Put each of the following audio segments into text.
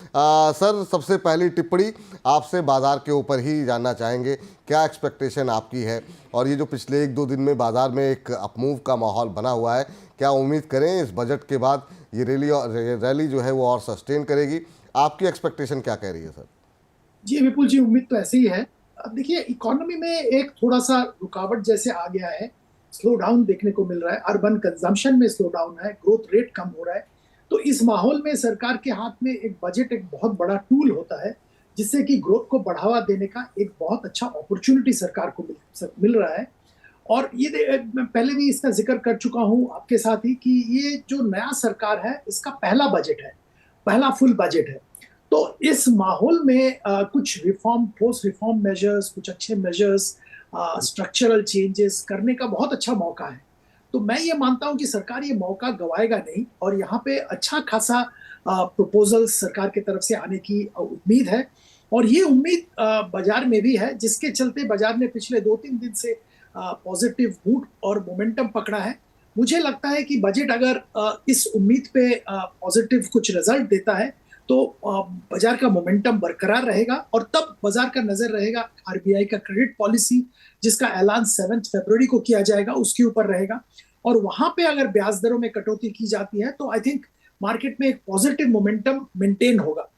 Sir, सबसे पहली टिप्पणी आपसे बाजार के ऊपर ही जानना चाहेंगे, क्या एक्सपेक्टेशन आपकी है? और ये जो पिछले 1-2 दिन में बाजार में एक अपमूव का माहौल बना हुआ है, क्या उम्मीद करें इस बजट के बाद ये रैली जो है वो और सस्टेन करेगी? आपकी एक्सपेक्टेशन क्या कह रही है सर? जी विपुल जी, उम्मीद तो ऐसे ही है। अब देखिए, इकोनॉमी में एक थोड़ा सा रुकावट जैसे आ गया है। स्लो डाउन देखने को मिल रहा है, अर्बन कंजम्पशन में स्लो डाउन है, ग्रोथ रेट कम हो रहा है। तो इस माहौल में सरकार के हाथ में एक बजट एक बहुत बड़ा टूल होता है, जिससे कि ग्रोथ को बढ़ावा देने का एक बहुत अच्छा अपॉर्चुनिटी सरकार को मिल रहा है। और मैं पहले भी इसका जिक्र कर चुका हूं आपके साथ ही कि ये जो नया सरकार है, इसका पहला बजट है, पहला फुल बजट है। तो इस माहौल में कुछ रिफॉर्म, ठोस रिफॉर्म मेजर्स, कुछ अच्छे मेजर्स, स्ट्रक्चरल चेंजेस करने का बहुत अच्छा मौका है। तो मैं ये मानता हूं कि सरकार ये मौका गवाएगा नहीं, और यहाँ पे अच्छा खासा प्रपोजल सरकार की तरफ से आने की उम्मीद है। और ये उम्मीद बाजार में भी है, जिसके चलते बाजार ने पिछले 2-3 दिन से पॉजिटिव मूड और मोमेंटम पकड़ा है। मुझे लगता है कि बजट अगर इस उम्मीद पे पॉजिटिव कुछ रिजल्ट देता है, तो बाजार का मोमेंटम बरकरार रहेगा, और तब बाजार का नजर रहेगा आरबीआई का क्रेडिट पॉलिसी, जिसका ऐलान 7 फरवरी को किया जाएगा, उसके ऊपर रहेगा। और वहां पे अगर ब्याज दरों में कटौती की जाती है, तो आई थिंक मार्केट में एक पॉजिटिव मोमेंटम मेंटेन होगा।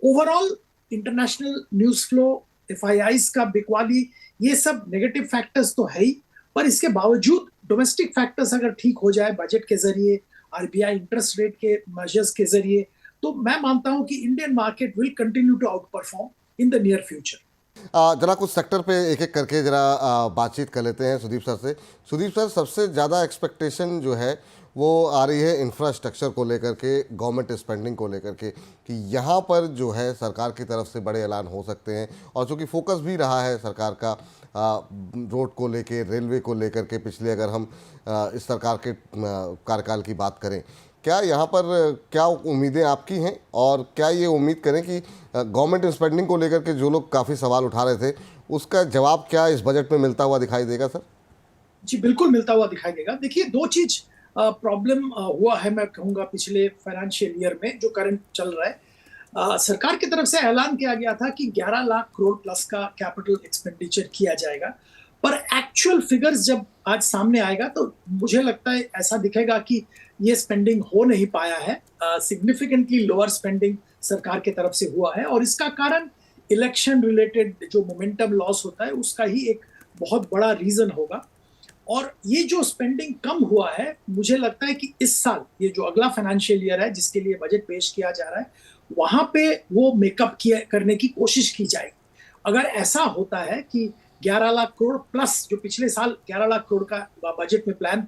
Overall international news flow, FIIs का बिकवाली, ये सब नेगेटिव फैक्टर्स तो है ही, पर इसके बावजूद डोमेस्टिक फैक्टर्स अगर ठीक हो जाए बजट के जरिए, आरबीआई इंटरेस्ट रेट के मेजर्स के जरिए, तो मैं मानता हूं कि Indian market will continue to outperform in the near future. जरा कुछ सेक्टर पे एक एक करके जरा बातचीत कर लेते हैं सुदीप सर से। सुदीप सर, सबसे ज़्यादा एक्सपेक्टेशन जो है वो आ रही है इंफ्रास्ट्रक्चर को लेकर के, गवर्नमेंट स्पेंडिंग को लेकर के, कि यहाँ पर जो है सरकार की तरफ से बड़े ऐलान हो सकते हैं। और चूँकि फोकस भी रहा है सरकार का रोड को लेके, रेलवे को लेकर के, पिछले अगर हम इस सरकार के कार्यकाल की बात करें, क्या यहाँ पर क्या उम्मीदें आपकी हैं? और क्या ये उम्मीद करें कि गवर्नमेंट स्पेंडिंग को लेकर के जो लोग काफ़ी सवाल उठा रहे थे, उसका जवाब क्या इस बजट में मिलता हुआ दिखाई देगा सर? जी बिल्कुल मिलता हुआ दिखाई देगा। देखिए, दो चीज प्रॉब्लम हुआ है, मैं कहूंगा पिछले फाइनेंशियल ईयर में जो करंट चल रहा है। सरकार की तरफ से ऐलान किया गया था कि 11 लाख करोड़ प्लस का कैपिटल एक्सपेंडिचर किया जाएगा, पर एक्चुअल फिगर्स जब आज सामने आएगा, तो मुझे लगता है ऐसा दिखेगा कि ये स्पेंडिंग हो नहीं पाया है। सिग्निफिकेंटली लोअर स्पेंडिंग सरकार की तरफ से हुआ है, और इसका कारण इलेक्शन रिलेटेड जो मोमेंटम लॉस होता है, उसका ही एक बहुत बड़ा रीजन होगा। और ये जो स्पेंडिंग कम हुआ है, मुझे लगता है कि इस साल, ये जो अगला फाइनेंशियल ईयर है जिसके लिए बजट पेश किया जा रहा है, वहां पे वो मेकअप करने की कोशिश की जाएगी। अगर ऐसा होता है कि 11 लाख करोड़ प्लस, जो पिछले साल 11 लाख करोड़ का बजट में प्लान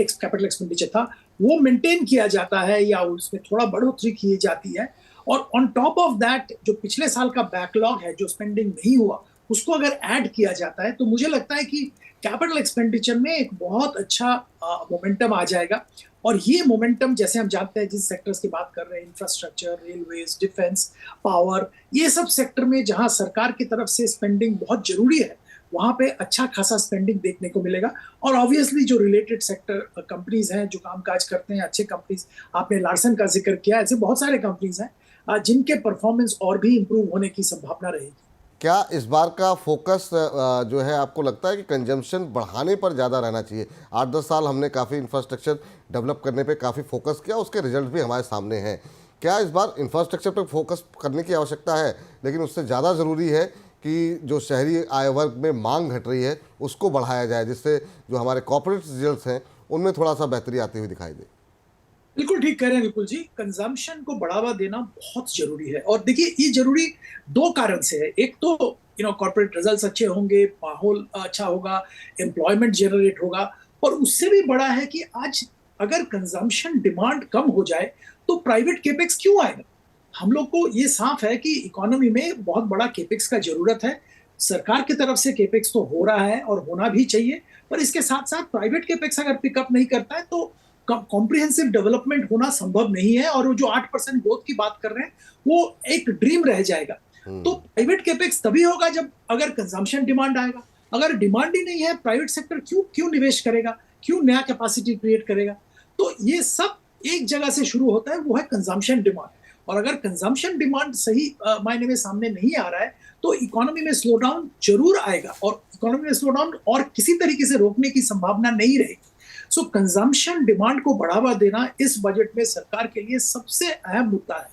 कैपिटल एक्सपेंडिचर था, वो मेंटेन किया जाता है या उसमें थोड़ा बढ़ोतरी की जाती है, और ऑन टॉप ऑफ दैट जो पिछले साल का बैकलॉग है, जो स्पेंडिंग नहीं हुआ, उसको अगर ऐड किया जाता है, तो मुझे लगता है कि कैपिटल एक्सपेंडिचर में एक बहुत अच्छा मोमेंटम आ जाएगा। और ये मोमेंटम, जैसे हम जानते हैं, जिस सेक्टर्स की बात कर रहे हैं, इंफ्रास्ट्रक्चर, रेलवेज, डिफेंस, पावर, ये सब सेक्टर में जहां सरकार की तरफ से स्पेंडिंग बहुत जरूरी है, वहां पे अच्छा खासा स्पेंडिंग देखने को मिलेगा। और ऑब्वियसली जो रिलेटेड सेक्टर कंपनीज हैं, जो कामकाज करते हैं, अच्छे कंपनीज, आपने लार्सन का जिक्र किया, ऐसे बहुत सारे कंपनीज हैं जिनके परफॉर्मेंस और भी इंप्रूव होने की संभावना रहेगी। क्या इस बार का फोकस जो है, आपको लगता है कि कंजम्पशन बढ़ाने पर ज़्यादा रहना चाहिए? 8-10 साल हमने काफ़ी इंफ्रास्ट्रक्चर डेवलप करने पे काफ़ी फोकस किया, उसके रिजल्ट भी हमारे सामने हैं। क्या इस बार इंफ्रास्ट्रक्चर पे फोकस करने की आवश्यकता है, लेकिन उससे ज़्यादा ज़रूरी है कि जो शहरी आय वर्ग में मांग घट रही है उसको बढ़ाया जाए, जिससे जो हमारे कॉर्पोरेट रिजल्ट हैं उनमें थोड़ा सा बेहतरी आती हुई दिखाई दे? बिल्कुल ठीक कह रहे हैं विपुल जी, कंजम्पशन को बढ़ावा देना बहुत जरूरी है। और देखिए, ये जरूरी दो कारण से है। एक तो कॉर्पोरेट रिजल्ट्स अच्छे होंगे, माहौल अच्छा होगा, एम्प्लॉयमेंट जनरेट होगा, और उससे भी बड़ा है कि आज अगर कंजम्पशन डिमांड कम हो जाए, तो प्राइवेट केपेक्स क्यों आएगा? हम लोग को ये साफ है कि इकोनॉमी में बहुत बड़ा केपेक्स का जरूरत है। सरकार की तरफ से केपेक्स तो हो रहा है और होना भी चाहिए, पर इसके साथ साथ प्राइवेट केपेक्स अगर पिकअप नहीं करता है, तो कॉम्प्रिहेंसिव डेवलपमेंट होना संभव नहीं है। और वो जो 8% ग्रोथ की बात कर रहे हैं, वो एक ड्रीम रह जाएगा। तो प्राइवेट कैपेक्स तभी होगा जब अगर कंजम्पशन डिमांड आएगा। अगर डिमांड ही नहीं है, प्राइवेट सेक्टर क्यों क्यों निवेश करेगा, क्यों नया कैपेसिटी क्रिएट करेगा? तो ये सब एक जगह से शुरू होता है, वो है कंजम्पशन डिमांड। और अगर कंजम्पशन डिमांड सही मायने में सामने नहीं आ रहा है तो इकोनॉमी में स्लो डाउन जरूर आएगा, और इकोनॉमी में स्लो डाउन और किसी तरीके से रोकने की संभावना नहीं रहेगी। सो कंजम्पशन डिमांड को बढ़ावा देना इस बजट में सरकार के लिए सबसे अहम मुद्दा है।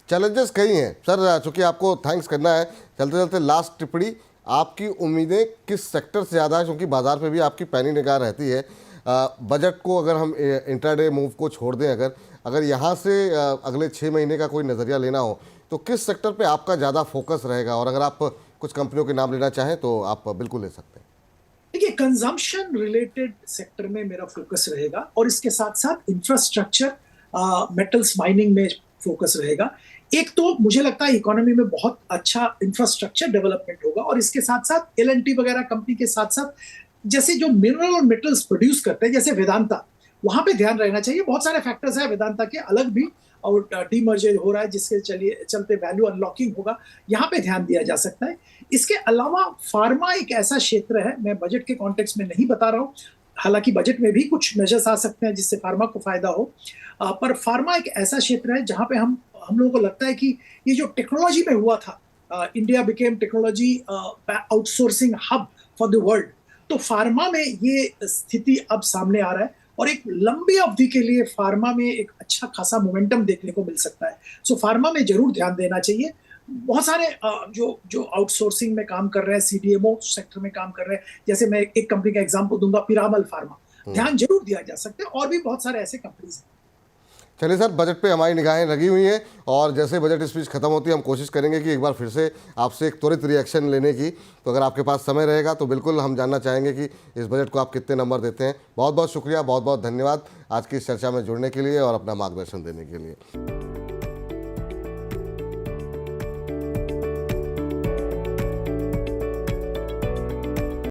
चैलेंजेस कई हैं सर, चूंकि आपको थैंक्स करना है, चलते चलते लास्ट टिप्पणी, आपकी उम्मीदें किस सेक्टर से ज़्यादा है, क्योंकि बाजार पे भी आपकी पैनी निगाह रहती है। बजट को अगर हम इंट्राडे मूव को छोड़ दें, अगर यहाँ से अगले 6 महीने का कोई नज़रिया लेना हो तो किस सेक्टर पे आपका ज़्यादा फोकस रहेगा, और अगर आप कुछ कंपनियों के नाम लेना चाहें तो आप बिल्कुल ले सकते हैं। देखिए, कंजम्पशन रिलेटेड सेक्टर में मेरा फोकस रहेगा, और इसके साथ साथ इंफ्रास्ट्रक्चर, मेटल्स माइनिंग में फोकस रहेगा। एक तो मुझे लगता है इकोनॉमी में बहुत अच्छा इंफ्रास्ट्रक्चर डेवलपमेंट होगा, और इसके साथ साथ एल&टी वगैरह कंपनी के साथ साथ जैसे जो मिनरल और मेटल्स प्रोड्यूस करते हैं जैसे वेदांता, वहां पे ध्यान रहना चाहिए। बहुत सारे फैक्टर्स हैं वेदांता के अलग भी, और डीमर्जर हो रहा है जिसके चलते वैल्यू अनलॉकिंग होगा, यहाँ पे ध्यान दिया जा सकता है। इसके अलावा फार्मा एक ऐसा क्षेत्र है, मैं बजट के कॉन्टेक्स्ट में नहीं बता रहा हूँ, हालांकि बजट में भी कुछ मेजर्स आ सकते हैं जिससे फार्मा को फायदा हो, पर फार्मा एक ऐसा क्षेत्र है जहां पे हम लोगों को लगता है कि ये जो टेक्नोलॉजी में हुआ था, India became technology outsourcing hub for the world, तो फार्मा में ये स्थिति अब सामने आ रहा है, और एक लंबी अवधि के लिए फार्मा में एक अच्छा खासा मोमेंटम देखने को मिल सकता है। सो फार्मा में जरूर ध्यान देना चाहिए। बहुत सारे जो आउटसोर्सिंग में काम कर रहे हैं, सीडीएमओ सेक्टर में काम कर रहे हैं, जैसे मैं एक कंपनी का एग्जांपल दूंगा, पिरामल फार्मा, ध्यान जरूर दिया जा सकता है, और भी बहुत सारे ऐसे कंपनीज हैं। चलिए सर, बजट पे हमारी निगाहें लगी हुई हैं, और जैसे बजट स्पीच खत्म होती है हम कोशिश करेंगे कि एक बार फिर से आपसे एक त्वरित रिएक्शन लेने की। तो अगर आपके पास समय रहेगा तो बिल्कुल हम जानना चाहेंगे कि इस बजट को आप कितने नंबर देते हैं। बहुत बहुत शुक्रिया, बहुत बहुत धन्यवाद आज की इस चर्चा में जुड़ने के लिए और अपना मार्गदर्शन देने के लिए।